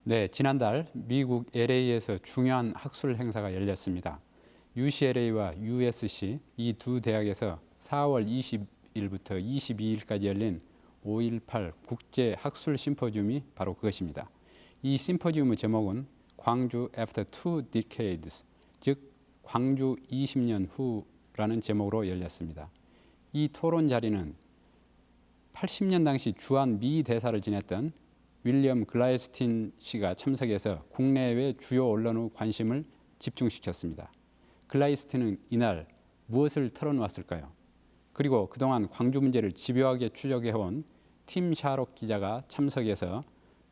네, 지난달 미국 LA에서 중요한 학술 행사가 열렸습니다. UCLA와 USC 이 두 대학에서 4월 20일부터 22일까지 열린 5.18 국제 학술 심포지움이 바로 그것입니다. 이 심포지움의 제목은 광주 After Two Decades, 즉 광주 20년 후라는 제목으로 열렸습니다. 이 토론 자리는 80년 당시 주한 미 대사를 지냈던 윌리엄 글라이스틴 씨가 참석해서 국내외 주요 언론의 관심을 집중시켰습니다. 글라이스틴은 이날 무엇을 털어놓았을까요? 그리고 그동안 광주 문제를 집요하게 추적해온 팀 샤록 기자가 참석해서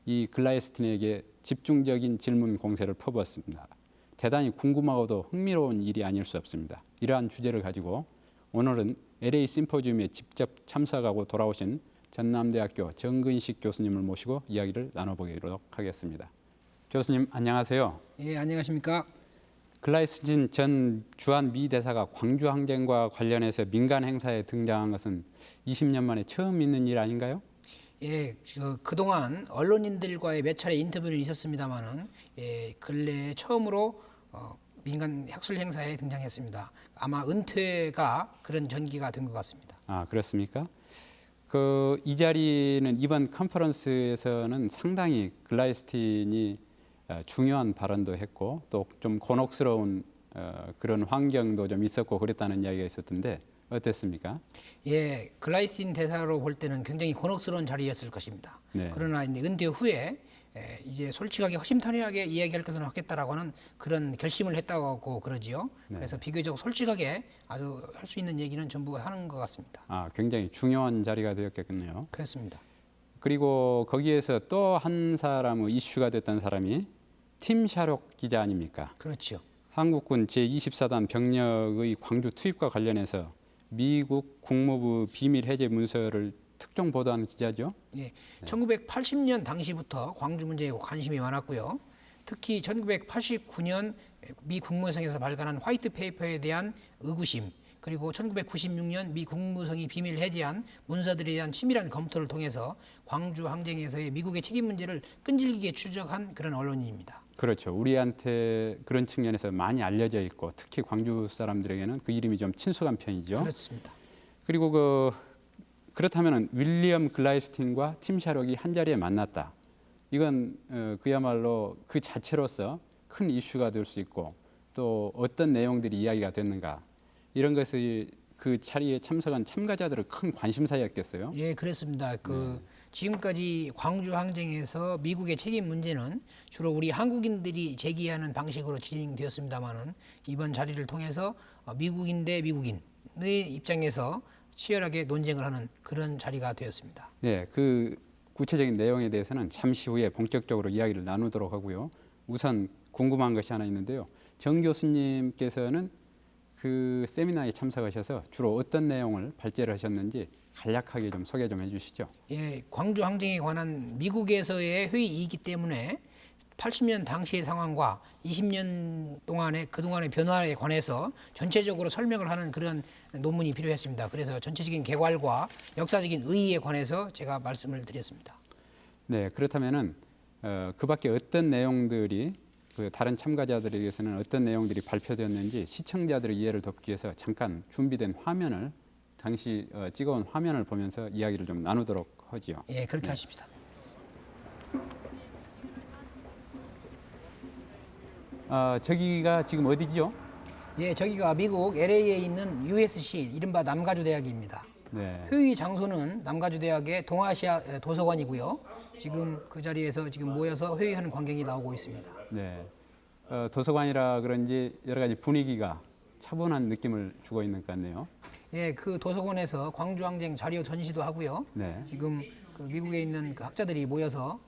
이 글라이스틴에게 집중적인 질문 공세를 퍼부었습니다. 대단히 궁금하고도 흥미로운 일이 아닐 수 없습니다. 이러한 주제를 가지고 오늘은 LA 심포지움에 직접 참석하고 돌아오신 전남대학교 정근식 교수님을 모시고 이야기를 나눠보도록 하겠습니다. 교수님 안녕하세요. 예, 안녕하십니까? 글라이스틴 전 주한 미 대사가 광주 항쟁과 관련해서 민간 행사에 등장한 것은 20년 만에 처음 있는 일 아닌가요? 예, 그동안 언론인들과의 몇 차례 인터뷰는 있었습니다만은 근래에 처음으로 민간 학술 행사에 등장했습니다. 아마 은퇴가 그런 전기가 된 것 같습니다. 아, 그렇습니까? 이 자리는 이번 컨퍼런스에서는 상당히 글라이스틴이 중요한 발언도 했고 또 좀 곤혹스러운 그런 환경도 좀 있었고 그랬다는 이야기가 있었던데 어땠습니까? 예, 글라이스틴 대사로 볼 때는 굉장히 곤혹스러운 자리였을 것입니다. 네. 그러나 이제 은퇴 후에 이제 솔직하게 허심탄회하게 이야기할 것은 하겠다라고 하는 그런 결심을 했다고 그러지요. 네. 그래서 비교적 솔직하게 아주 할 수 있는 얘기는 전부 하는 것 같습니다. 아, 굉장히 중요한 자리가 되었겠군요. 그렇습니다. 그리고 거기에서 또 한 사람의 이슈가 됐던 사람이 팀 샤록 기자 아닙니까? 그렇죠. 한국군 제24단 병력의 광주 투입과 관련해서 미국 국무부 비밀 해제 문서를 특종 보도한 기자죠. 예, 1980년 당시부터 광주 문제에 관심이 많았고요. 특히 1989년 미 국무성에서 발간한 화이트 페이퍼에 대한 의구심, 그리고 1996년 미 국무성이 비밀 해제한 문서들에 대한 치밀한 검토를 통해서 광주 항쟁에서의 미국의 책임 문제를 끈질기게 추적한 그런 언론인입니다. 그렇죠. 우리한테 그런 측면에서 많이 알려져 있고 특히 광주 사람들에게는 그 이름이 좀 친숙한 편이죠. 그렇습니다. 그리고 그렇다면 윌리엄 글라이스틴과 팀 샤록이 한 자리에 만났다. 이건 그야말로 그 자체로서 큰 이슈가 될 수 있고 또 어떤 내용들이 이야기가 됐는가 이런 것이 그 자리에 참석한 참가자들의 큰 관심사였겠어요. 예, 그렇습니다. 지금까지 광주 항쟁에서 미국의 책임 문제는 주로 우리 한국인들이 제기하는 방식으로 진행되었습니다만은 이번 자리를 통해서 미국인 대 미국인의 입장에서 치열하게 논쟁을 하는 그런 자리가 되었습니다. 네, 그 구체적인 내용에 대해서는 잠시 후에 본격적으로 이야기를 나누도록 하고요. 우선 궁금한 것이 하나 있는데요. 정 교수님께서는 그 세미나에 참석하셔서 주로 어떤 내용을 발제를 하셨는지 간략하게 좀 소개 좀 해주시죠. 예, 광주 항쟁에 관한 미국에서의 회의이기 때문에 80년 당시의 상황과 20년 동안의 그동안의 변화에 관해서 전체적으로 설명을 하는 그런 논문이 필요했습니다. 그래서 전체적인 개괄과 역사적인 의의에 관해서 제가 말씀을 드렸습니다. 네, 그렇다면은 그 밖에 어떤 내용들이 그 다른 참가자들에게서는 어떤 내용들이 발표되었는지 시청자들의 이해를 돕기 위해서 잠깐 준비된 화면을 당시 찍어온 화면을 보면서 이야기를 좀 나누도록 하지요. 예, 그렇게 하십시다. 저기가 지금 어디지요? 예, 저기가 미국 LA에 있는 USC 이른바 남가주 대학입니다. 네. 회의 장소는 남가주 대학의 동아시아 도서관이고요. 지금 그 자리에서 지금 모여서 회의하는 광경이 나오고 있습니다. 네. 도서관이라 그런지 여러 가지 분위기가 차분한 느낌을 주고 있는 것 같네요. 예, 그 도서관에서 광주항쟁 자료 전시도 하고요. 네. 지금 그 미국에 있는 그 학자들이 모여서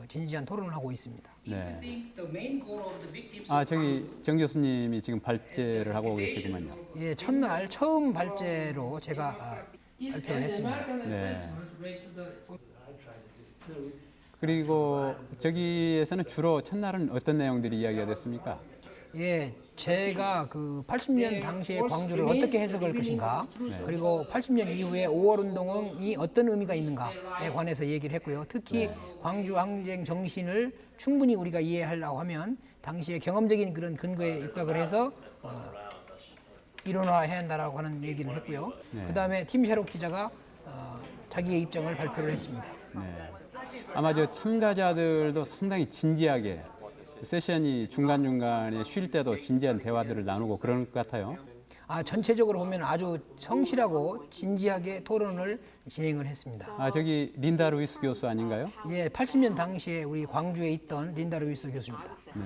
진지한 토론을 하고 있습니다. 네. 저기 정 교수님이 지금 발제를 하고 계시구만요. 예, 첫날 처음 발제로 제가 발표를 했습니다. 네. 그리고 저기에서는 주로 첫날은 어떤 내용들이 이야기가 됐습니까? 예, 제가 그 80년 당시의 광주를 어떻게 해석할 것인가, 그리고 80년 이후에 5월 운동이 어떤 의미가 있는가에 관해서 얘기를 했고요. 특히 광주 항쟁 정신을 충분히 우리가 이해하려고 하면 당시의 경험적인 그런 근거에 입각을 해서 이론화해야 한다라고 하는 얘기를 했고요. 그다음에 팀 샤록 기자가 자기의 입장을 발표를 했습니다. 네. 아마 저 참가자들도 상당히 진지하게 세션이 중간중간에 쉴 때도 진지한 대화들을 나누고 그런 것 같아요. 전체적으로 보면 아주 성실하고 진지하게 토론을 진행을 했습니다. 저기 린다 루이스 교수 아닌가요? 예, 80년 당시에 우리 광주에 있던 린다 루이스 교수입니다. 네.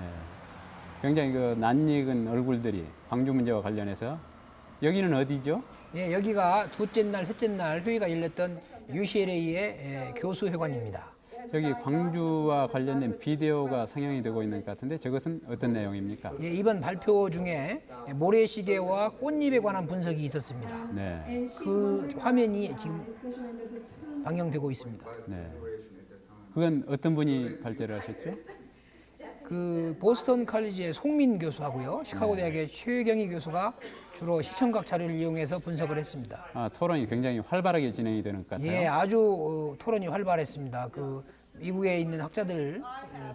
굉장히 그 낯익은 얼굴들이 광주 문제와 관련해서 여기는 어디죠? 예, 여기가 둘째 날, 셋째 날 회의가 열렸던 UCLA의 교수회관입니다. 저기 광주와 관련된 비디오가 상영이 되고 있는 것 같은데 저것은 어떤 내용입니까? 예, 이번 발표 중에 모래시계와 꽃잎에 관한 분석이 있었습니다. 네. 그 화면이 지금 방영되고 있습니다. 네. 그건 어떤 분이 발제를 하셨죠? 그 보스턴 칼리지의 송민 교수하고요, 시카고 대학의 최경희 교수가 주로 시청각 자료를 이용해서 분석을 했습니다. 토론이 굉장히 활발하게 진행이 되는 것 같아요. 예, 아주 토론이 활발했습니다. 그 미국에 있는 학자들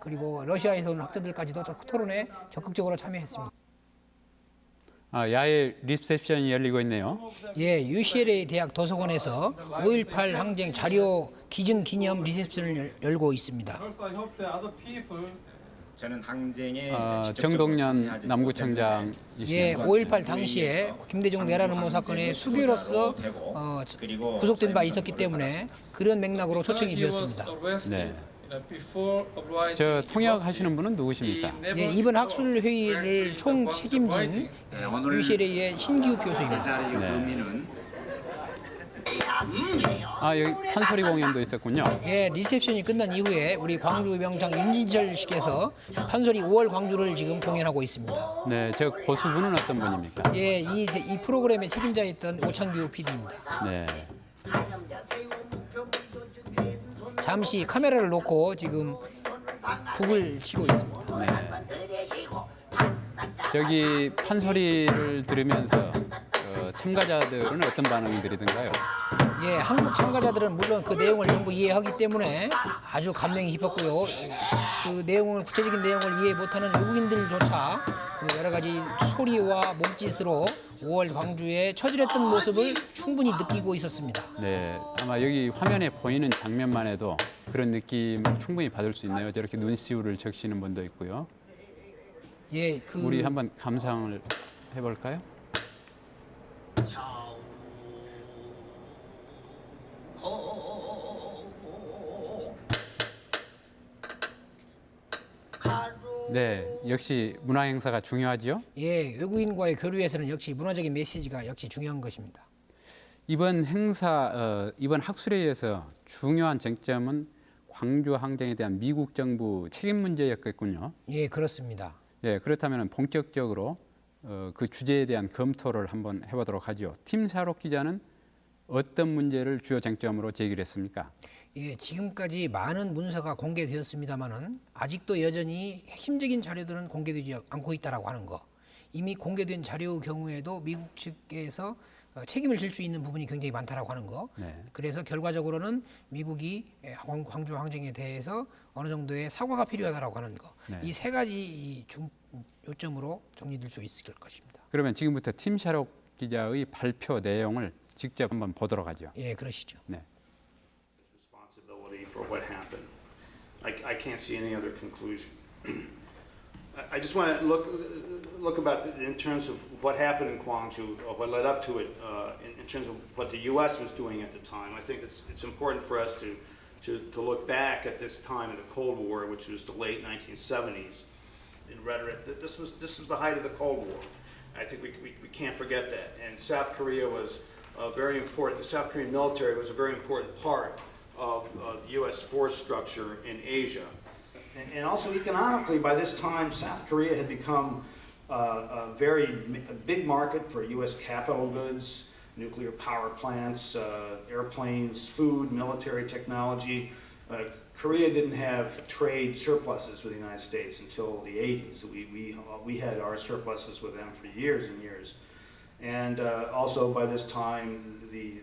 그리고 러시아에서 온 학자들까지도 토론에 적극적으로 참여했습니다. 야외 리셉션이 열리고 있네요. 예, UCLA 대학 도서관에서 5.18 항쟁 자료 기증 기념 리셉션을 열고 있습니다. 저는 항쟁에 정동년 남구청장이시네요. 예, 5.18 당시에 김대중 내란 음모 사건의 수괴로서 구속된 바 있었기 때문에 그런 맥락으로 초청이 되었습니다. 네. 저 통역하시는 분은 누구십니까? 예, 이번 학술 회의를 총 책임진 UCLA의 신기욱 교수입니다. 의미는 여기 판소리 공연도 있었군요. 예, 리셉션이 끝난 이후에 우리 광주 명창 임진철씨께서 판소리 5월 광주를 지금 공연하고 있습니다. 네, 저 고수분은 어떤 분입니까? 예, 이 프로그램의 책임자였던 오창규 PD입니다. 네. 잠시 카메라를 놓고 지금 북을 치고 있습니다. 네. 저기 판소리를 들으면서 참가자들은 어떤 반응이 들이던가요? 예, 한국 참가자들은 물론 그 내용을 전부 이해하기 때문에 아주 감명이 깊었고요. 그 내용을 구체적인 내용을 이해 못하는 외국인들조차 그 여러 가지 소리와 몸짓으로 5월 광주에 처절했던 모습을 충분히 느끼고 있었습니다. 네, 아마 여기 화면에 보이는 장면만 해도 그런 느낌을 충분히 받을 수 있네요. 저렇게 눈시울을 적시는 분도 있고요. 예, 우리 한번 감상을 해볼까요? 네, 역시 문화 행사가 중요하죠. 예, 외국인과의 교류에서는 역시 문화적인 메시지가 역시 중요한 것입니다. 이번 행사, 이번 학술회의에서 중요한 쟁점은 광주 항쟁에 대한 미국 정부 책임 문제였겠군요. 예, 그렇습니다. 예, 그렇다면 본격적으로 그 주제에 대한 검토를 한번 해보도록 하죠. 팀 샤록 기자는 어떤 문제를 주요 쟁점으로 제기를 했습니까? 예, 지금까지 많은 문서가 공개되었습니다만은 아직도 여전히 핵심적인 자료들은 공개되지 않고 있다라고 하는 거. 이미 공개된 자료 경우에도 미국 측에서 책임을 질 수 있는 부분이 굉장히 많다라고 하는 거. 네. 그래서 결과적으로는 미국이 광주 항쟁에 대해서 어느 정도의 사과가 필요하다라고 하는 거. 네. 이 세 가지 요점으로 정리될 수 있을 것입니다. 그러면 지금부터 팀 샤록 기자의 발표 내용을 직접 한번 보도록 하죠. 예, 그러시죠. 네. Responsibility for what happened. I can't see any other conclusion. I just want to look about in terms of what happened in Gwangju, or what led up to it, in terms of what the U.S. was doing at the time. I think it's important for us to look back at this time of the Cold War, which was the late 1970s. In rhetoric, this was the height of the Cold War. I think we can't forget that. And South Korea was very important. The South Korean military was a very important part of U.S. force structure in Asia. And also economically, by this time, South Korea had become a big market for U.S. capital goods, nuclear power plants, airplanes, food, military technology. Korea didn't have trade surpluses with the United States until the 80s. We had our surpluses with them for years and years. And also by this time, the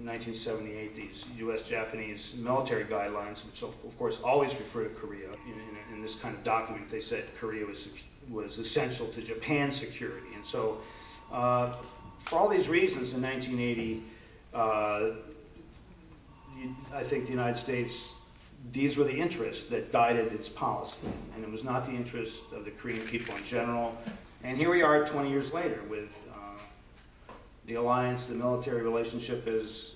1978, these U.S.-Japanese military guidelines, which of course always refer to Korea. In this kind of document, they said Korea was essential to Japan's security. And so for all these reasons in 1980, I think the United States, these were the interests that guided its policy, and it was not the interest of the Korean people in general. And here we are 20 years later with the alliance, the military relationship is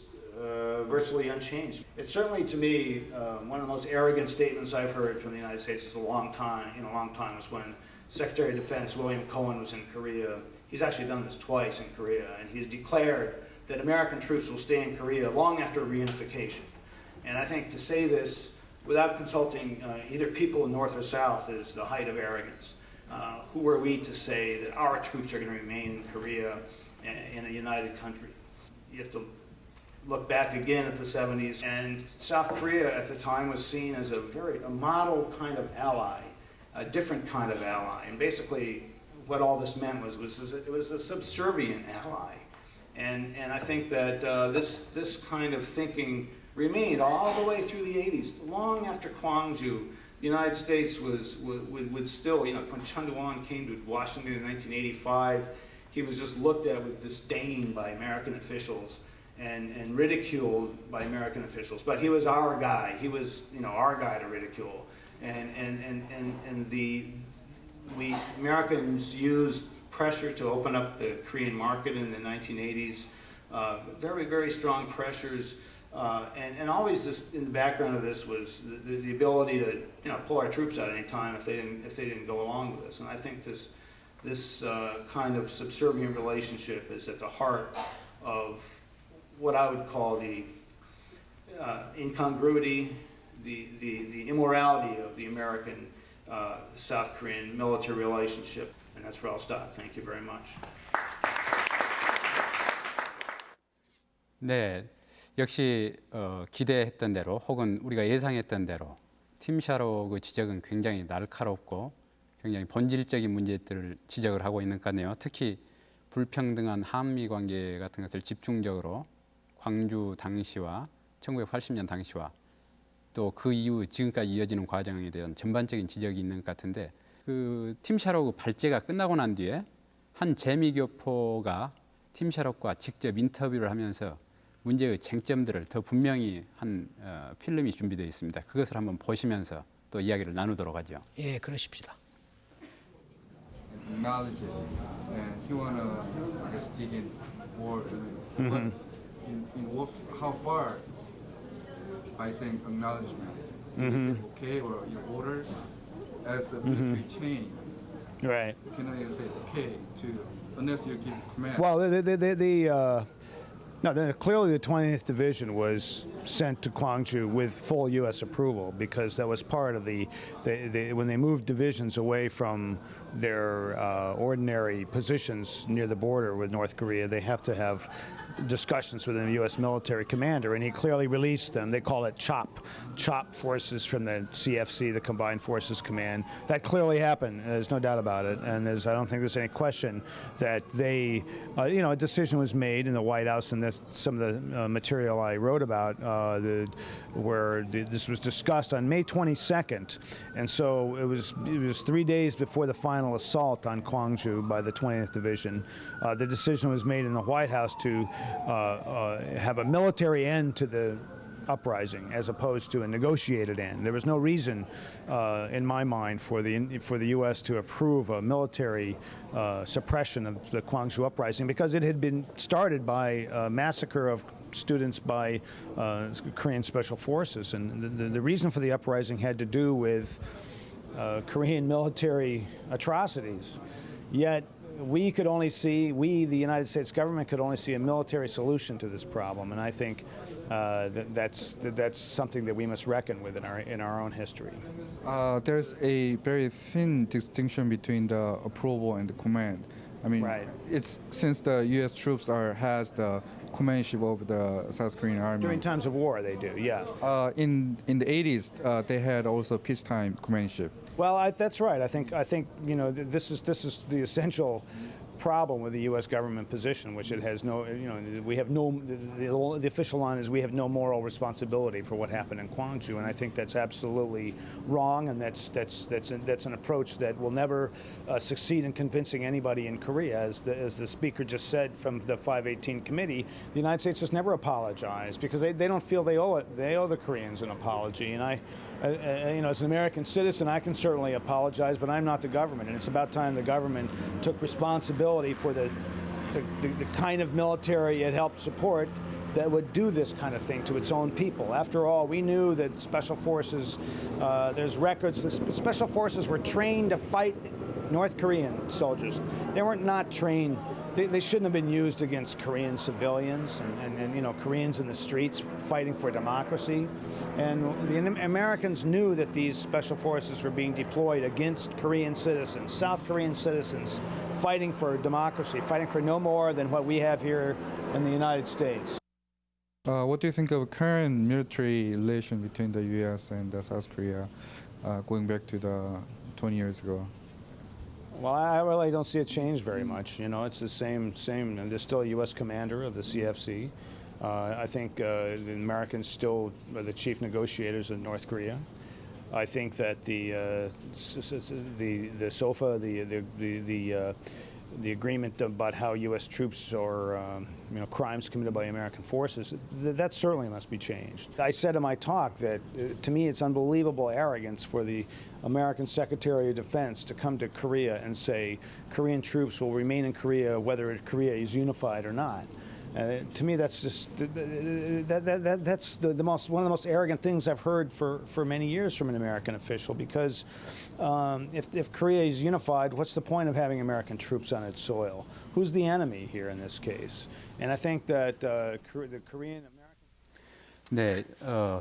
virtually unchanged. It's certainly, to me, one of the most arrogant statements I've heard from the United States in a long time was when Secretary of Defense William Cohen was in Korea. He's actually done this twice in Korea, and he's declared that American troops will stay in Korea long after reunification. And I think to say this without consulting either people in North or South is the height of arrogance. Who are we to say that our troops are going to remain in Korea in a united country? You have to look back again at the 70s, and South Korea at the time was seen as a model kind of ally, a different kind of ally. And basically what all this meant was it was a subservient ally. And I think that this kind of thinking remained all the way through the 80s. Long after Gwangju, the United States would still, when Chun Doo-hwan came to Washington in 1985, he was just looked at with disdain by American officials and ridiculed by American officials. But he was our guy. He was, our guy to ridicule. And we Americans used pressure to open up the Korean market in the 1980s. Very, very strong pressures. And always this, in the background of this was the ability to pull our troops out at any time if they didn't go along with us. And I think this kind of subservient relationship is at the heart of what I would call the incongruity, the immorality of the American South Korean military relationship. And that's where I'll stop. Thank you very much. 네, 역시 기대했던 대로 혹은 우리가 예상했던 대로 팀 샤록의 지적은 굉장히 날카롭고 굉장히 본질적인 문제들을 지적을 하고 있는 것 같네요. 특히 불평등한 한미 관계 같은 것을 집중적으로 광주 당시와 1980년 당시와 또 그 이후 지금까지 이어지는 과정에 대한 전반적인 지적이 있는 것 같은데 그 팀 샤록 발제가 끝나고 난 뒤에 한 재미교포가 팀 샤록과 직접 인터뷰를 하면서 문제의 쟁점들을 더 분명히 한 필름이 준비되어 있습니다. 그것을 한번 보시면서 또 이야기를 나누도록 하죠. 예, 그러십시다. Acknowledge it, and he wanna, I guess, dig in more. But in what, how far? By saying acknowledgement, you say okay or in order as a military chain. Right. You cannot even say okay to unless you give command. Well, clearly the 20th Division was sent to Gwangju with full U.S. approval because that was part of when they moved divisions away from their ordinary positions near the border with North Korea, they have to have discussions with the U.S. military commander, and he clearly released them. They call it CHOP forces from the CFC, the Combined Forces Command. That clearly happened. There's no doubt about it, and I don't think there's any question that they, a decision was made in the White House, and some of the material I wrote about, this was discussed on May 22nd, and so it was 3 days before the final assault on Gwangju by the 20th Division. The decision was made in the White House to have a military end to the uprising as opposed to a negotiated end. There was no reason, in my mind, for the U.S. to approve a military suppression of the Gwangju uprising because it had been started by a massacre of students by Korean Special Forces, and the reason for the uprising had to do with Korean military atrocities. Yet we, the United States government, could only see a military solution to this problem, and I think that's something that we must reckon with in our own history. There's a very thin distinction between the approval and the command. I mean, Right. it's since the U.S. troops has the commandship of the South Korean army. During times of war, they do, yeah. In the 80s, they had also peacetime commandship. Well, that's right. I think this is the essential problem with the U.S. government position, which it has no, we have no. The official line is we have no moral responsibility for what happened in Gwangju, and I think that's absolutely wrong, and that's an approach that will never succeed in convincing anybody in Korea. As the speaker just said from the 518 committee, the United States has never apologized because they don't feel they owe it. They owe the Koreans an apology, and as an American citizen, I can certainly apologize, but I'm not the government, and it's about time the government took responsibility for the kind of military it helped support that would do this kind of thing to its own people. After all, we knew that special forces, there's records, the special forces were trained to fight North Korean soldiers. They were not trained. They shouldn't have been used against Korean civilians and Koreans in the streets fighting for democracy. And the Americans knew that these special forces were being deployed against Korean citizens, South Korean citizens, fighting for democracy, fighting for no more than what we have here in the United States. What do you think of current military relation between the U.S. and South Korea, going back to the 20 years ago? Well, I really don't see it change very much. It's the same. And there's still a U.S. commander of the CFC. I think the Americans still are the chief negotiators in North Korea. I think that the SOFA, the agreement about how U.S. troops or crimes committed by American forces, that certainly must be changed. I said in my talk that to me it's unbelievable arrogance for the American Secretary of Defense to come to Korea and say Korean troops will remain in Korea whether Korea is unified or not. To me, that's just that's one of the most arrogant things I've heard for many years from an American official. Because if Korea is unified, what's the point of having American troops on its soil? Who's the enemy here in this case? And I think that the Korean American. 네,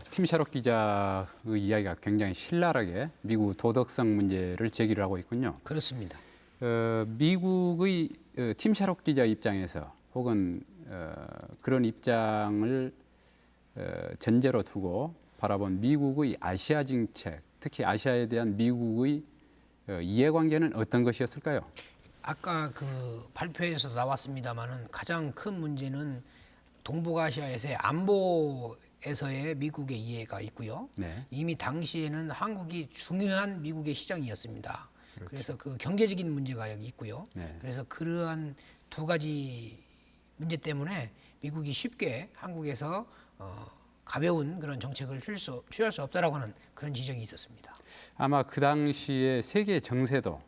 팀 샤롯 기자의 이야기가 굉장히 신랄하게 미국 도덕성 문제를 제기를 하고 있군요. 그렇습니다. 미국의 팀 샤롯 기자 입장에서 혹은 그런 입장을 전제로 두고 바라본 미국의 아시아 정책, 특히 아시아에 대한 미국의 이해관계는 어떤 것이었을까요? 아까 그 발표에서 나왔습니다마는 가장 큰 문제는 동북아시아에서의 안보에서의 미국의 이해가 있고요. 네. 이미 당시에는 한국이 중요한 미국의 시장이었습니다. 그래서 그 경제적인 문제가 여기 있고요. 네. 그래서 그러한 두 가지 문제 때문에 미국이 쉽게 한국에서 가벼운 그런 정책을 취할 수 없다라고 하는 그런 지적이 있었습니다. 아마 그 당시에 세계 정세도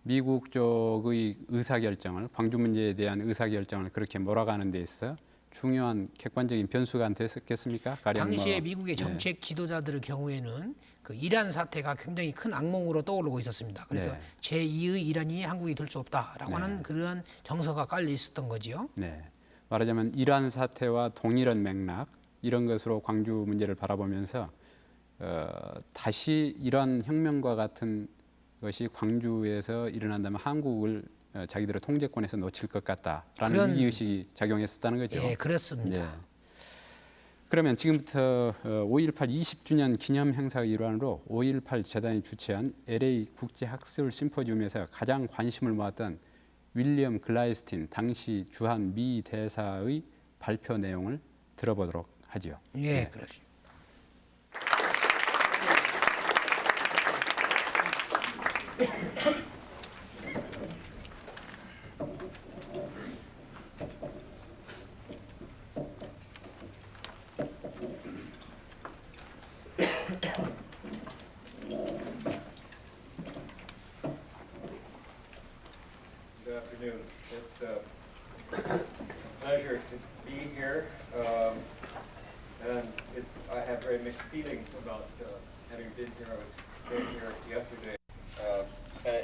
미국 쪽의 의사결정을, 광주 문제에 대한 의사결정을 그렇게 몰아가는 데 있어서 중요한 객관적인 변수가 안 됐겠습니까? 당시에 미국의 정책 지도자들의 경우에는 그 이란 사태가 굉장히 큰 악몽으로 떠오르고 있었습니다. 그래서 네. 제2의 이란이 한국이 될 수 없다라고 하는 그러한 정서가 깔려 있었던 거지요. 네, 말하자면 이란 사태와 동일한 맥락 이런 것으로 광주 문제를 바라보면서 다시 이런 혁명과 같은 것이 광주에서 일어난다면 한국을 자기들의 통제권에서 놓칠 것 같다라는 위기의식이 작용했었다는 거죠. 네, 그렇습니다. 네. 그러면 지금부터 5.18 20주년 기념 행사의 일환으로 5.18 재단이 주최한 LA 국제학술 심포지움에서 가장 관심을 모았던 윌리엄 글라이스틴 당시 주한 미 대사의 발표 내용을 들어보도록 하지요. 예, 그렇죠. Good afternoon. It's a pleasure to be here, and I have very mixed feelings about having been here. I was staying here yesterday.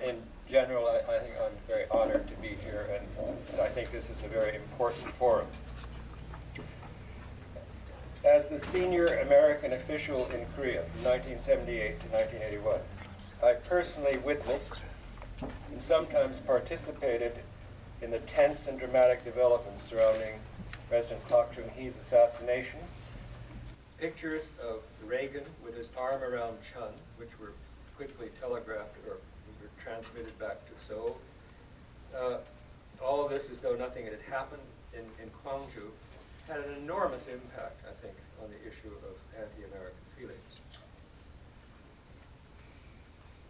In general, I think I'm very honored to be here. think this is a very important forum. As the senior American official in Korea from 1978 to 1981, I personally witnessed and sometimes participated in the tense and dramatic developments surrounding President Park Chung-hee's assassination. Pictures of Reagan with his arm around Chun, which were quickly telegraphed or were transmitted back to Seoul. All of this as though nothing had happened in Gwangju had an enormous impact, I think, on the issue of anti-American feelings.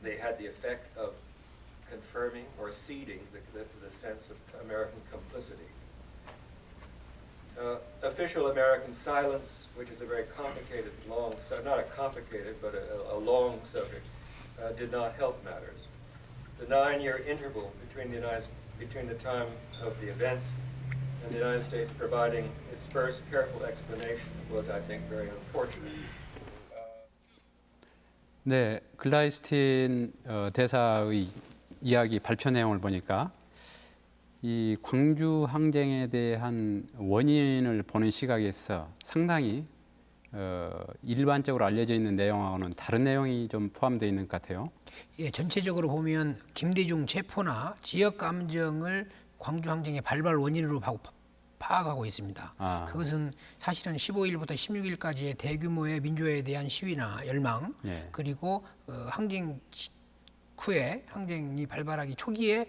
They had the effect of confirming or seeding the sense of American complicity. Official American silence, which is a very complicated, long, not a complicated, but a long subject, did not help matters. The 9-year interval between the time of the events and the United States providing its first careful explanation was, I think, very unfortunate. 네, 글라이스틴 대사의 이야기 발표 내용을 보니까 이 광주 항쟁에 대한 원인을 보는 시각에서 상당히 일반적으로 알려져 있는 내용하고는 다른 내용이 좀 포함되어 있는 것 같아요. 예, 전체적으로 보면 김대중 체포나 지역 감정을 광주 항쟁의 발발 원인으로 파악하고 있습니다. 그것은 사실은 15일부터 16일까지의 대규모의 민주화에 대한 시위나 열망, 예. 그리고 항쟁 후에 항쟁이 발발하기 초기에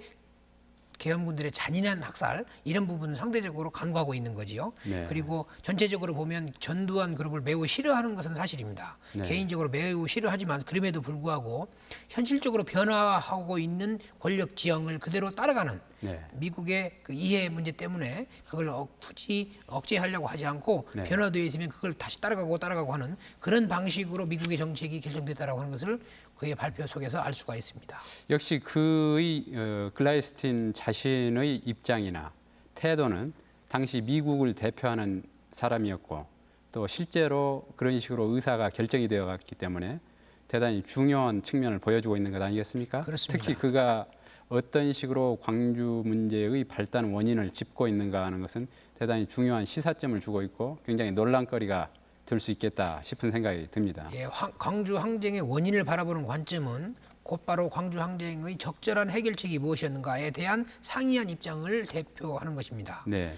계엄군들의 잔인한 학살 이런 부분은 상대적으로 간과하고 있는 거지요. 네. 그리고 전체적으로 보면 전두환 그룹을 매우 싫어하는 것은 사실입니다. 네. 개인적으로 매우 싫어하지만 그럼에도 불구하고 현실적으로 변화하고 있는 권력 지형을 그대로 따라가는 네. 미국의 그 이해 문제 때문에 그걸 굳이 억제하려고 하지 않고 네. 변화되어 있으면 그걸 다시 따라가고 하는 그런 방식으로 미국의 정책이 결정됐다라고 하는 것을 그의 발표 속에서 알 수가 있습니다. 역시 그의 글라이스틴 자신의 입장이나 태도는 당시 미국을 대표하는 사람이었고 또 실제로 그런 식으로 의사가 결정이 되어갔기 때문에 대단히 중요한 측면을 보여주고 있는 것 아니겠습니까? 그렇습니다. 특히 그가 어떤 식으로 광주 문제의 발단 원인을 짚고 있는가 하는 것은 대단히 중요한 시사점을 주고 있고 굉장히 논란거리가 될 수 있겠다 싶은 생각이 듭니다. 예, 광주 항쟁의 원인을 바라보는 관점은 곧바로 광주 항쟁의 적절한 해결책이 무엇이었는가에 대한 상이한 입장을 대표하는 것입니다. 네.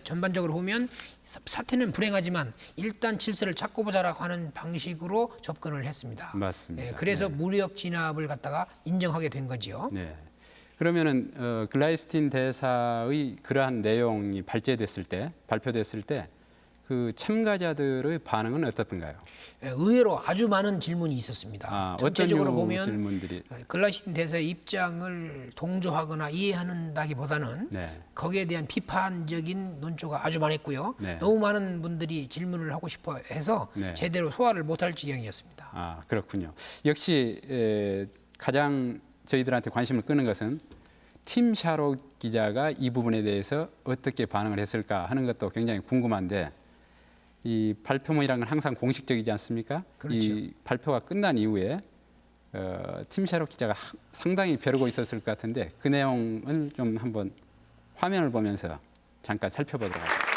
전반적으로 보면 사태는 불행하지만 일단 질서를 찾고 보자라고 하는 방식으로 접근을 했습니다. 맞습니다. 예, 그래서 무력 진압을 갖다가 인정하게 된 거지요. 네. 그러면은 글라이스틴 대사의 그러한 내용이 발표됐을 때 그 참가자들의 반응은 어떻던가요? 예, 의외로 아주 많은 질문이 있었습니다. 전체적으로 어떤 보면 질문들이? 글라이스틴 대사의 입장을 동조하거나 이해한다기보다는 네. 거기에 대한 비판적인 논조가 아주 많았고요. 네. 너무 많은 분들이 질문을 하고 싶어 해서 네. 제대로 소화를 못할 지경이었습니다. 아, 그렇군요. 역시 가장 저희들한테 관심을 끄는 것은 팀 샤롯 기자가 이 부분에 대해서 어떻게 반응을 했을까 하는 것도 굉장히 궁금한데 이 발표문이라는 건 항상 공식적이지 않습니까? 그렇죠. 이 발표가 끝난 이후에 팀 샤롯 기자가 상당히 벼르고 있었을 것 같은데 그 내용을 좀 한번 화면을 보면서 잠깐 살펴보도록 하겠습니다.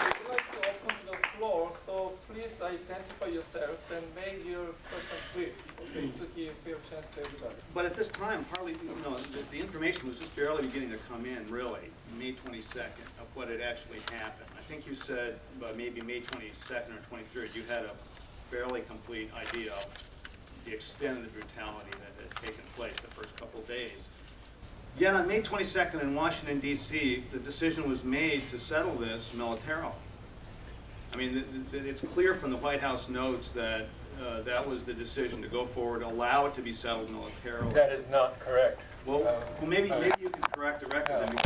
I'd like to open the floor, so please identify yourself and make your question brief, okay, to give fair chance to everybody. But at this time, partly, the information was just barely beginning to come in, really, May 22nd, of what had actually happened. I think you said maybe May 22nd or 23rd, you had a fairly complete idea of the extent of the brutality that had taken place the first couple of days. Yet on May 22nd in Washington, D.C., the decision was made to settle this militarily. I mean, it's clear from the White House notes that that was the decision to go forward, allow it to be settled militarily. That is not correct. Well, maybe you can correct the record then.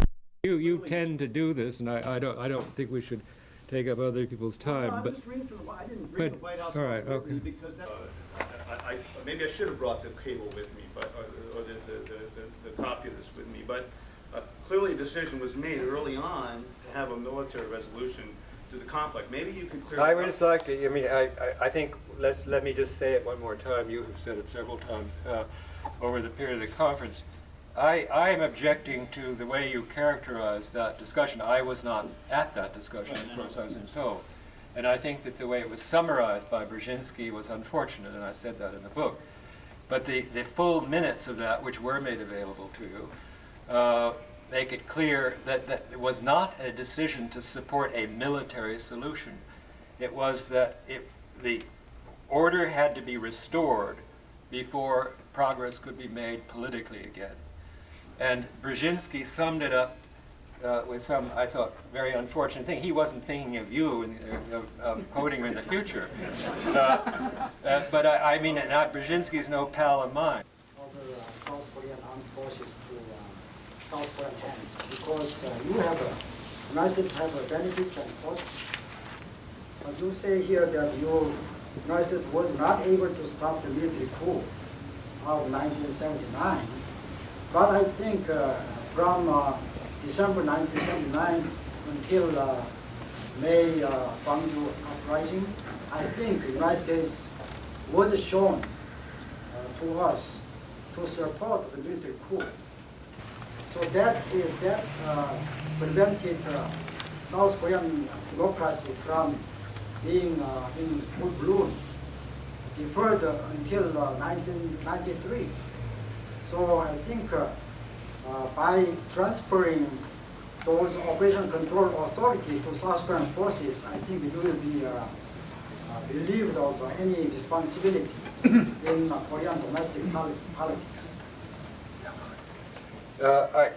You tend to do this, and I don't think we should take up other people's time. I'm But just reading from I didn't read the White House all right, notes with me okay. because maybe I should have brought the cable with me, but or the copy of this with me. But clearly, a decision was made early on to have a military resolution to the conflict. Maybe you could clear. I would just like to. I mean, I think let me just say it one more time. You have said it several times over the period of the conference. I'm objecting to the way you characterized that discussion. I was not at that discussion, of course, I was in Seoul. And I think that the way it was summarized by Brzezinski was unfortunate, and I said that in the book. But the full minutes of that, which were made available to you, make it clear that it was not a decision to support a military solution. It was that the order had to be restored before progress could be made politically again. And Brzezinski summed it up with some, I thought, very unfortunate thing. He wasn't thinking of you and of quoting you in the future. But I mean, Brzezinski's no pal of mine. Of the South Korean armed forces to South Korean hands, because United States have benefits and costs. But you say here that United States was not able to stop the military coup of 1979. But I think from December 1979 until May Gwangju uprising, I think the United States was shown to us to support the military coup. So that prevented South Korean democracy from being in full bloom, deferred until 1993. So I think by transferring those operation control authority to South Korean forces, I think it will be relieved of any responsibility in Korean domestic politics.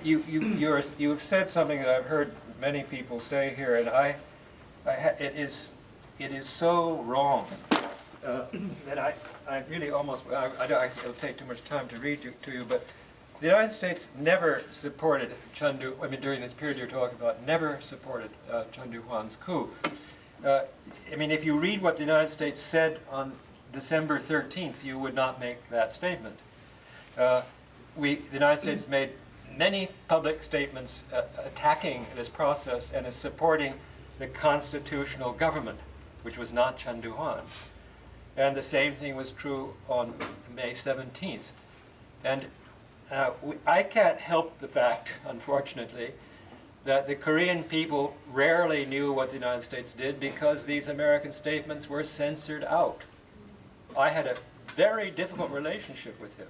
You've said something that I've heard many people say here, and it is so wrong that I really almost, it'll take too much time to read to you, but the United States never supported Chun Doo, I mean during this period you're talking about, never supported Chun Doo-hwan's coup. I mean, if you read what the United States said on December 13th, you would not make that statement. The United States made many public statements attacking this process and is supporting the constitutional government, which was not Chun Doo-hwan. And the same thing was true on May 17th. And I can't help the fact, unfortunately, that the Korean people rarely knew what the United States did because these American statements were censored out. I had a very difficult relationship with him.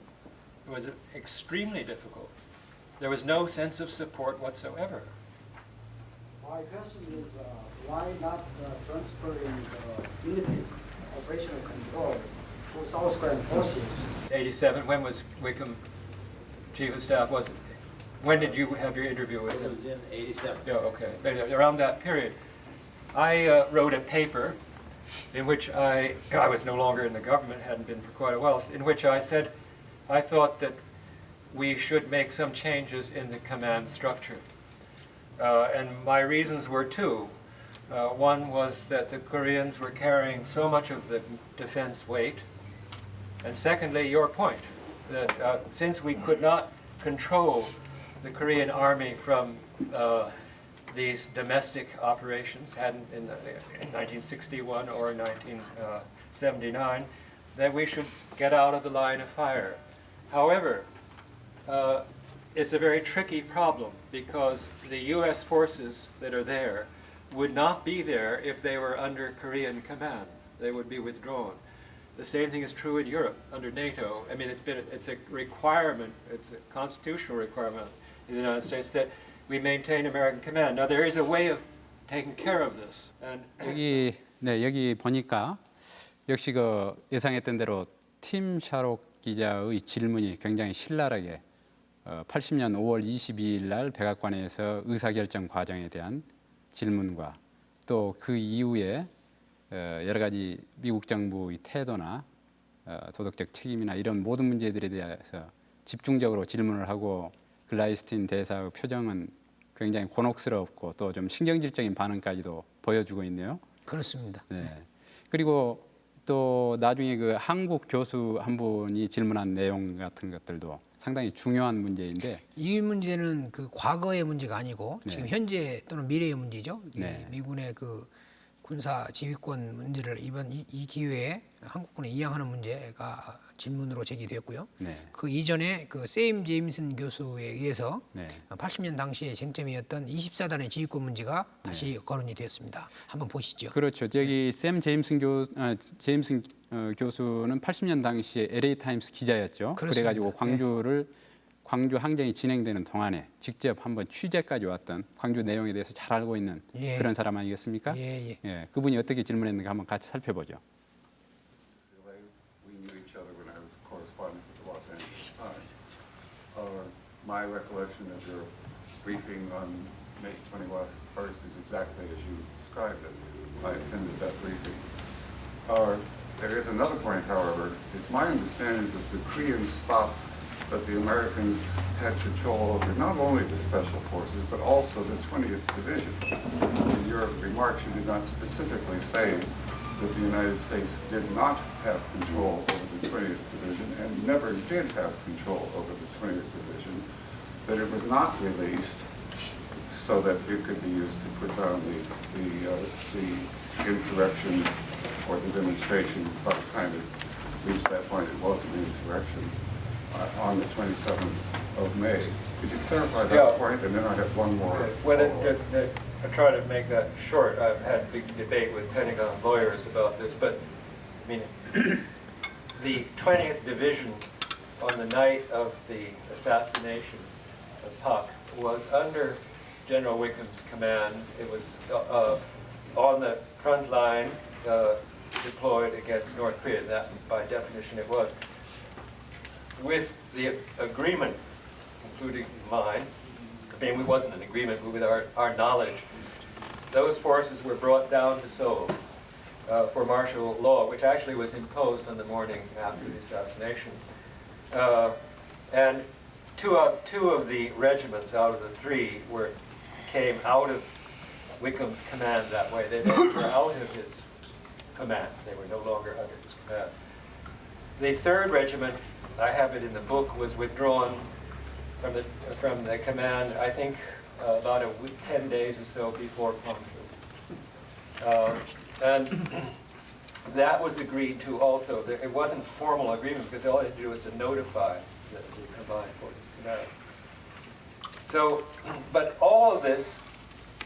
It was extremely difficult. There was no sense of support whatsoever. My question is, why not transferring the military operational control to South Korean forces? 87, when was Wickham Chief of Staff? Was it? When did you have your interview with him? It was in 87. Yeah, okay. Around that period. I wrote a paper in which I was no longer in the government, hadn't been for quite a while, in which I said I thought that we should make some changes in the command structure. And my reasons were two. One was that the Koreans were carrying so much of the defense weight. And secondly, your point, that since we could not control the Korean army from these domestic operations, hadn't in 1961 or 1979, that we should get out of the line of fire. However, it's a very tricky problem because the U.S. forces that are there would not be there if they were under Korean command. They would be withdrawn. The same thing is true in Europe under NATO. I mean, it's a requirement, it's a constitutional requirement in the United States that we maintain American command. Now there is a way of taking care of this. And 여기 보니까 역시 그 예상했던 대로 팀 샤록 기자의 질문이 굉장히 신랄하게 80년 5월 22일 날 백악관에서 의사결정 과정에 대한 질문과 또 그 이후에 여러 가지 미국 정부의 태도나 도덕적 책임이나 이런 모든 문제들에 대해서 집중적으로 질문을 하고 글라이스틴 대사의 표정은 굉장히 곤혹스럽고 또 좀 신경질적인 반응까지도 보여주고 있네요. 그렇습니다. 네. 그리고 또 나중에 그 한국 교수 한 분이 질문한 내용 같은 것들도 상당히 중요한 문제인데 이 문제는 그 과거의 문제가 아니고 네. 지금 현재 또는 미래의 문제죠. 네. 미군의 그 군사 지휘권 문제를 이번 이 기회에 한국군에 이양하는 문제가 질문으로 제기되었고요. 네. 그 이전에 그 세임 제임슨 교수에 의해서 네. 80년 당시에 쟁점이었던 24단의 지휘권 문제가 다시 거론이 되었습니다. 한번 보시죠. 그렇죠. 저기 샘 제임슨 교수는 80년 당시에 LA 타임스 기자였죠. 그렇습니다. 그래가지고 광주 항쟁이 진행되는 동안에 직접 한번 취재까지 왔던 광주 내용에 대해서 잘 알고 있는 예. 그런 사람 아니겠습니까? 예, 예. 그분이 어떻게 질문했는가 한번 같이 살펴보죠. We knew each other when I was a correspondent with the Los Angeles Times. My recollection of your briefing on May 21st is exactly as you described it. I attended that briefing. There is another point, however. It's my understanding that the Koreans thought that the Americans had control over not only the Special Forces, but also the 20th Division. In your remarks, you did not specifically say that the United States did not have control over the 20th Division and never did have control over the 20th Division, that it was not released so that it could be used to put down the insurrection or the demonstration. By the time it reached that point, it was an insurrection on the 27th of May. Could you clarify that point? And then I have one more. Well, I try to make that short. I've had a big debate with Pentagon lawyers about this, but I mean, the 20th Division on the night of the assassination of Pak was under General Wickham's command. It was on the front line, deployed against North Korea. That, by definition, it was. With the agreement, including mine, I mean, it wasn't an agreement, but with our knowledge, those forces were brought down to Seoul for martial law, which actually was imposed on the morning after the assassination. And two of the regiments out of the three came out of Wickham's command that way. They were out of his command. They were no longer under his command. The third regiment, I have it in the book, was withdrawn from the command, I think, about 10 days or so before Kwangju. And that was agreed to also. It wasn't formal agreement because all they had to do was to notify the combined forces command. So, but all of this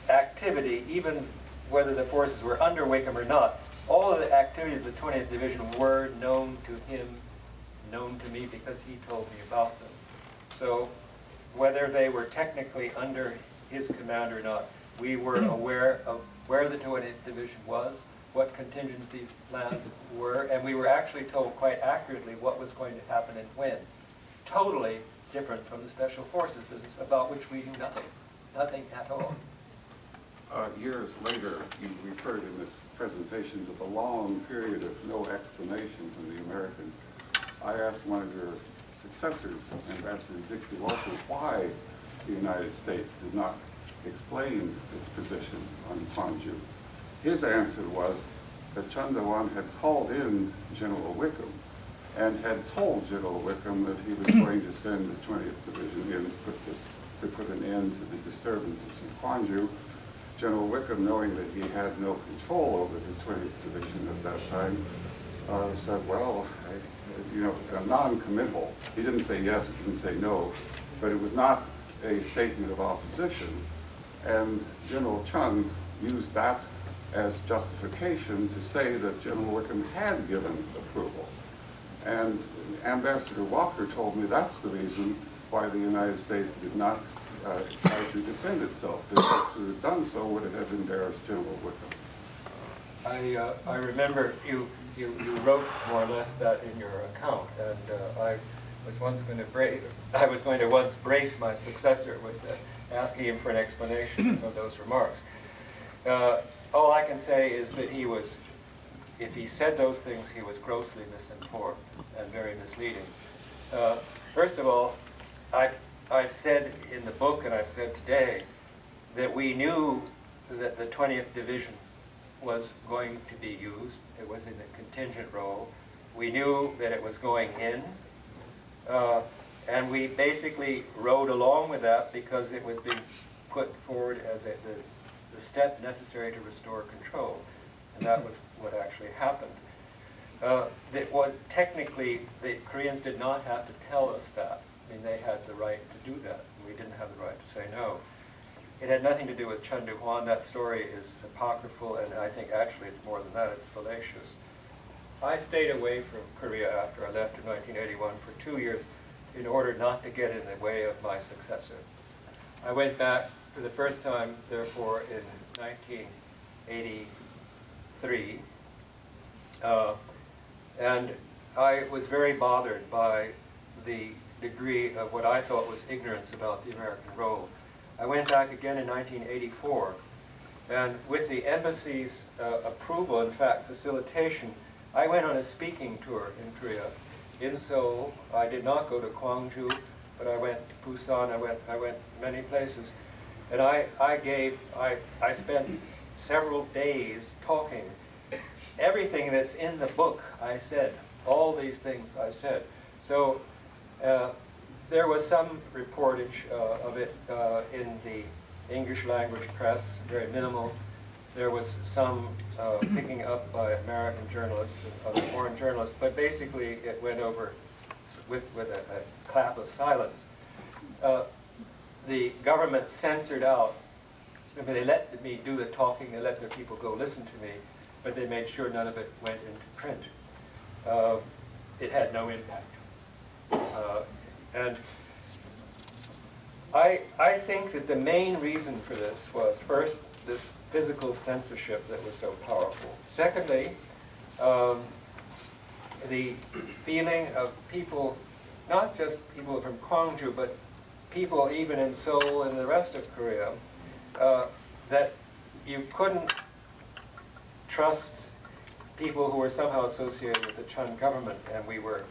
activity, even whether the forces were under Wickham or not, all of the activities of the 20th Division were known to him, known to me because he told me about them. So whether they were technically under his command or not, we were aware of where the 20th Division was, what contingency plans were, and we were actually told quite accurately what was going to happen and when. Totally different from the Special Forces business, about which we knew nothing, nothing at all. Years later, you referred in this presentation to the long period of no explanation from the Americans. I asked one of your successors, Ambassador Dixie Walker, why the United States did not explain its position on Kwangju. His answer was that Chun Do-won had called in General Wickham and had told General Wickham that he was going to send the 20th Division in to put an end to the disturbances in Kwangju. General Wickham, knowing that he had no control over the 20th Division at that time, said, well, a non-committal. He didn't say yes, he didn't say no, but it was not a statement of opposition. And General Chun used that as justification to say that General Wickham had given approval. And Ambassador Walker told me that's the reason why the United States did not try to defend itself, because to have done so would have embarrassed General Wickham. I remember you wrote more or less that in your account, and I was going to once brace my successor with asking him for an explanation of those remarks. All I can say is that if he said those things, he was grossly misinformed and very misleading. First of all, I've said in the book and I've said today that we knew that the 20th Division was going to be used. It was in a contingent role. We knew that it was going in. And we basically rode along with that because it was being put forward as the step necessary to restore control. And that was what actually happened. Technically, the Koreans did not have to tell us that. I mean, they had the right to do that. We didn't have the right to say no. It had nothing to do with Chun Du-hwan. That story is apocryphal, and I think actually it's more than that. It's fallacious. I stayed away from Korea after I left in 1981 for 2 years in order not to get in the way of my successor. I went back for the first time, therefore, in 1983, and I was very bothered by the degree of what I thought was ignorance about the American role. I went back again in 1984, and with the embassy's approval, in fact, facilitation, I went on a speaking tour in Korea, in Seoul. I did not go to Gwangju, but I went to Busan. I went many places, and I spent several days talking. Everything that's in the book, I said. All these things I said. So there was some reportage of it in the English language press, very minimal. There was some picking up by American journalists and other foreign journalists, but basically it went over with a clap of silence. The government censored out. I mean, they let me do the talking, they let their people go listen to me, but they made sure none of it went into print. It had no impact. And I think that the main reason for this was, first, this physical censorship that was so powerful. Secondly, the feeling of people, not just people from Gwangju, but people even in Seoul and the rest of Korea, that you couldn't trust people who were somehow associated with the Chun government, and we were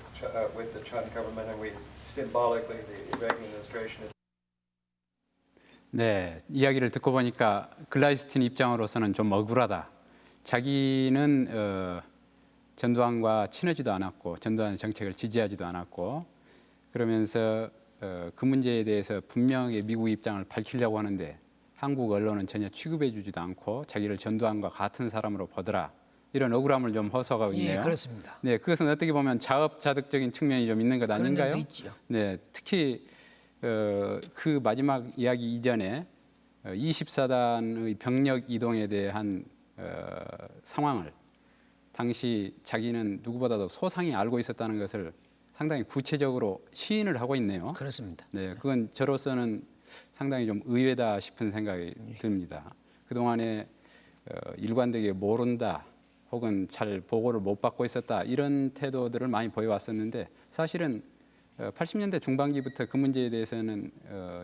with the Chun government, and we symbolically, the Reagan administration. 네, 이야기를 듣고 보니까 글라이스틴 입장으로서는 좀 억울하다. 자기는 전두환과 친하지도 않았고 전두환 정책을 지지하지도 않았고 그러면서 그 문제에 대해서 분명히 미국 입장을 밝히려고 하는데 한국 언론은 전혀 취급해주지도 않고 자기를 전두환과 같은 사람으로 보더라. 이런 억울함을 좀 호소하고 있네요. 예, 그렇습니다. 네, 그것은 어떻게 보면 자업자득적인 측면이 좀 있는 것 아닌가요? 그런 점도 있죠. 네, 특히 그 마지막 이야기 이전에 24단의 병력 이동에 대한 상황을 당시 자기는 누구보다도 소상히 알고 있었다는 것을 상당히 구체적으로 시인을 하고 있네요. 그렇습니다. 네, 그건 저로서는 상당히 좀 의외다 싶은 생각이 듭니다. 그동안에 일관되게 모른다 혹은 잘 보고를 못 받고 있었다 이런 태도들을 많이 보여왔었는데 사실은 80년대 중반기부터 그 문제에 대해서는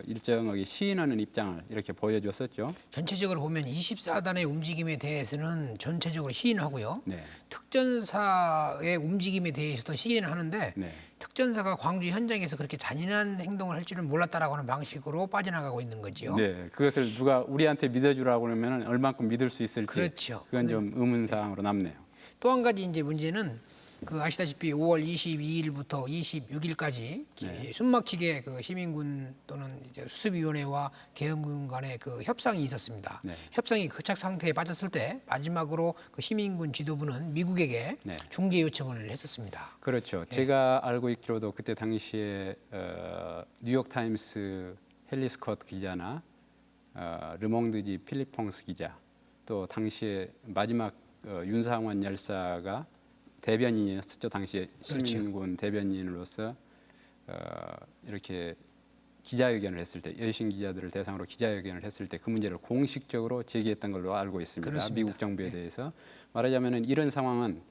일정하게 시인하는 입장을 이렇게 보여줬었죠. 전체적으로 보면 24단의 움직임에 대해서는 전체적으로 시인하고요. 네. 특전사의 움직임에 대해서도 시인을 하는데 네. 특전사가 광주 현장에서 그렇게 잔인한 행동을 할 줄은 몰랐다라고 하는 방식으로 빠져나가고 있는 거죠. 네, 그것을 누가 우리한테 믿어주라고 그러면 얼만큼 믿을 수 있을지 그렇죠. 그건 좀 의문사항으로 남네요. 또 한 가지 이제 문제는 그 아시다시피 5월 22일부터 26일까지 네. 숨막히게 그 시민군 또는 이제 수습위원회와 계엄군 간의 그 협상이 있었습니다. 네. 협상이 거착 상태에 빠졌을 때 마지막으로 그 시민군 지도부는 미국에게 네. 중재 요청을 했었습니다. 그렇죠. 제가 알고 있기로도 그때 당시에 뉴욕 타임스 헨리 스콧 기자나 르몽드지 필립 퐁스 기자 또 당시에 마지막 윤상원 열사가 대변인이었었죠. 당시에 시민군 대변인으로서 이렇게 기자회견을 했을 때 여신 기자들을 대상으로 기자회견을 했을 때 그 문제를 공식적으로 제기했던 걸로 알고 있습니다. 그렇습니다. 미국 정부에 대해서 말하자면 이런 상황은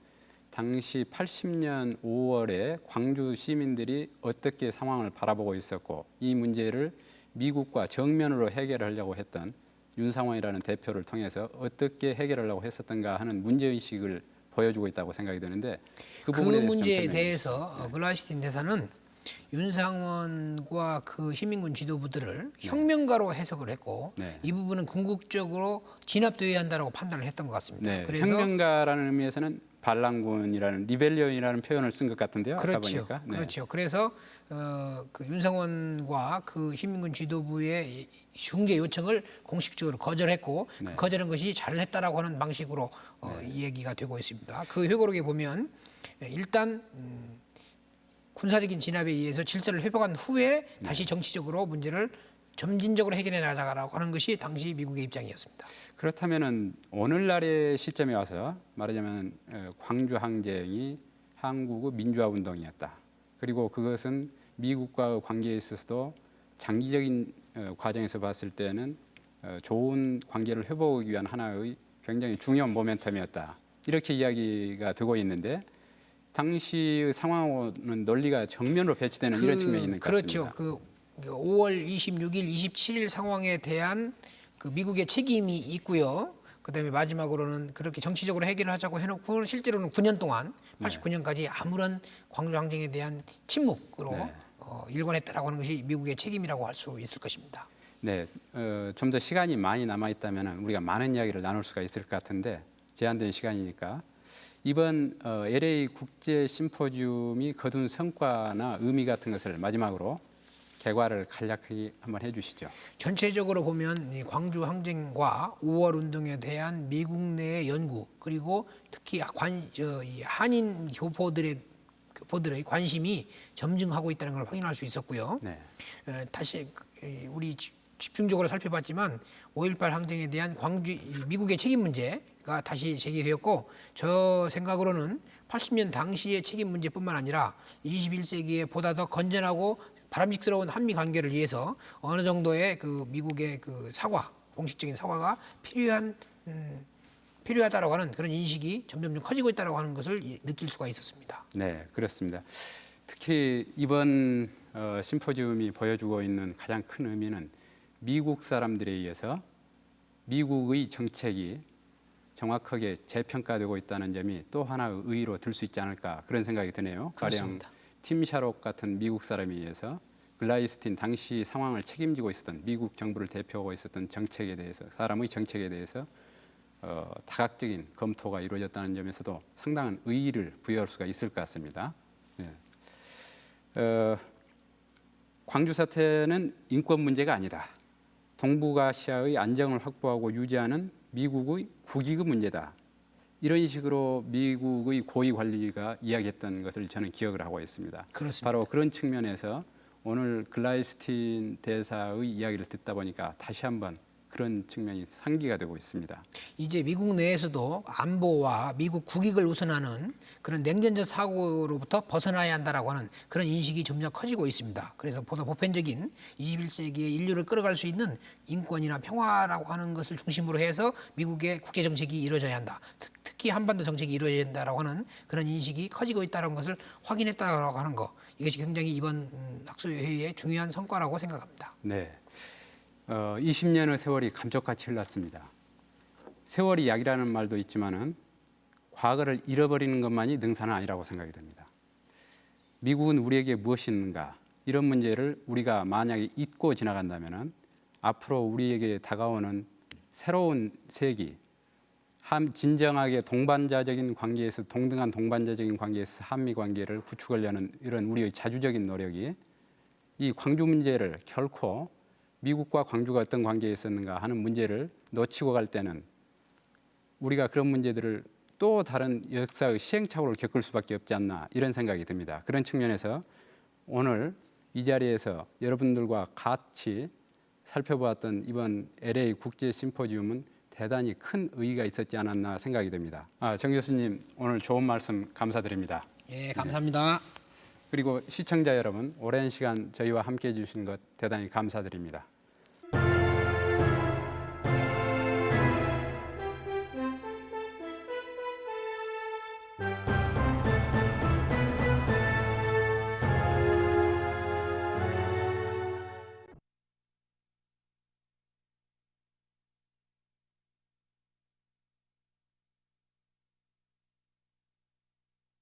당시 80년 5월에 광주 시민들이 어떻게 상황을 바라보고 있었고 이 문제를 미국과 정면으로 해결하려고 했던 윤상원이라는 대표를 통해서 어떻게 해결하려고 했었던가 하는 문제의식을 보여주고 있다고 생각이 드는데 그 부분에 문제에 대해서 글라이스틴 대사는 윤상원과 그 시민군 지도부들을 혁명가로 해석을 했고 네. 이 부분은 궁극적으로 진압되어야 한다고 판단을 했던 것 같습니다. 네, 그래서 혁명가라는 의미에서는 반란군이라는 리벨리언이라는 표현을 쓴 것 같은데요. 아까 그렇죠. 보니까. 네. 그렇죠. 그래서 그 윤상원과 그 신민군 지도부의 이 중재 요청을 공식적으로 거절했고 그 거절한 것이 잘을 했다라고 하는 방식으로 이 얘기가 되고 있습니다. 그 회고록에 보면 일단 군사적인 진압에 의해서 질서를 회복한 후에 다시 정치적으로 문제를 점진적으로 해결해 나가라고 하는 것이 당시 미국의 입장이었습니다. 그렇다면은 오늘날의 시점에 와서 말하자면 광주 항쟁이 한국의 민주화 운동이었다. 그리고 그것은 미국과의 관계에 있어서도 장기적인 과정에서 봤을 때는 좋은 관계를 회복하기 위한 하나의 굉장히 중요한 모멘텀이었다. 이렇게 이야기가 되고 있는데 당시의 상황하고는 논리가 정면으로 배치되는 이런 측면이 있는 것 같습니다. 그렇죠. 5월 26일, 27일 상황에 대한 그 미국의 책임이 있고요. 그다음에 마지막으로는 그렇게 정치적으로 해결을 하자고 해놓고 실제로는 9년 동안 89년까지 아무런 광주 항쟁에 대한 침묵으로 일관했다라고 하는 것이 미국의 책임이라고 할 수 있을 것입니다. 네, 좀 더 시간이 많이 남아 있다면 우리가 많은 이야기를 나눌 수가 있을 것 같은데 제한된 시간이니까 이번 LA 국제 심포지움이 거둔 성과나 의미 같은 것을 마지막으로 개괄을 간략하게 한번 해주시죠. 전체적으로 보면 이 광주 항쟁과 5월 운동에 대한 미국 내의 연구 그리고 특히 이 한인 교포들의 관심이 점증하고 있다는 걸 확인할 수 있었고요. 네. 다시 우리 집중적으로 살펴봤지만 5.18 항쟁에 대한 미국의 책임 문제가 다시 제기되었고 저 생각으로는 80년 당시의 책임 문제뿐만 아니라 21세기에 보다 더 건전하고 바람직스러운 한미 관계를 위해서 어느 정도의 그 미국의 그 공식적인 사과가 필요하다라고 하는 그런 인식이 점점 커지고 있다라고 하는 것을 느낄 수가 있었습니다. 네, 그렇습니다. 특히 이번 심포지움이 보여주고 있는 가장 큰 의미는 미국 사람들에 의해서 미국의 정책이 정확하게 재평가되고 있다는 점이 또 하나의 의의로 들 수 있지 않을까 그런 생각이 드네요. 그렇습니다. 가령 팀 샤록 같은 미국 사람에 의해서 글라이스틴 당시 상황을 책임지고 있었던 미국 정부를 대표하고 있었던 정책에 대해서 사람의 정책에 대해서 다각적인 검토가 이루어졌다는 점에서도 상당한 의의를 부여할 수가 있을 것 같습니다. 네. 광주 사태는 인권 문제가 아니다. 동북아시아의 안정을 확보하고 유지하는 미국의 국익의 문제다. 이런 식으로 미국의 고위 관리가 이야기했던 것을 저는 기억을 하고 있습니다. 그렇습니다. 바로 그런 측면에서 오늘 글라이스틴 대사의 이야기를 듣다 보니까 다시 한번 그런 측면이 상기가 되고 있습니다. 이제 미국 내에서도 안보와 미국 국익을 우선하는 그런 냉전적 사고로부터 벗어나야 한다라고 하는 그런 인식이 점점 커지고 있습니다. 그래서 보다 보편적인 21세기의 인류를 끌어갈 수 있는 인권이나 평화라고 하는 것을 중심으로 해서 미국의 국제 정책이 이루어져야 한다. 특히 한반도 정책이 이루어져야 한다라고 하는 그런 인식이 커지고 있다는 것을 확인했다라고 하는 것. 이것이 굉장히 이번 학술회의의 중요한 성과라고 생각합니다. 네. 20년의 세월이 감쪽같이 흘렀습니다. 세월이 약이라는 말도 있지만은 과거를 잃어버리는 것만이 능사는 아니라고 생각이 됩니다. 미국은 우리에게 무엇이 있는가 이런 문제를 우리가 만약에 잊고 지나간다면은 앞으로 우리에게 다가오는 새로운 세기, 진정하게 동반자적인 관계에서 동등한 동반자적인 관계에서 한미 관계를 구축하려는 이런 우리의 자주적인 노력이 이 광주 문제를 결코 미국과 광주가 어떤 관계에 있었는가 하는 문제를 놓치고 갈 때는 우리가 그런 문제들을 또 다른 역사의 시행착오를 겪을 수밖에 없지 않나 이런 생각이 듭니다. 그런 측면에서 오늘 이 자리에서 여러분들과 같이 살펴보았던 이번 LA 국제 심포지움은 대단히 큰 의의가 있었지 않았나 생각이 됩니다. 정 교수님 오늘 좋은 말씀 감사드립니다. 예, 감사합니다. 그리고 시청자 여러분 오랜 시간 저희와 함께해 주신 것 대단히 감사드립니다.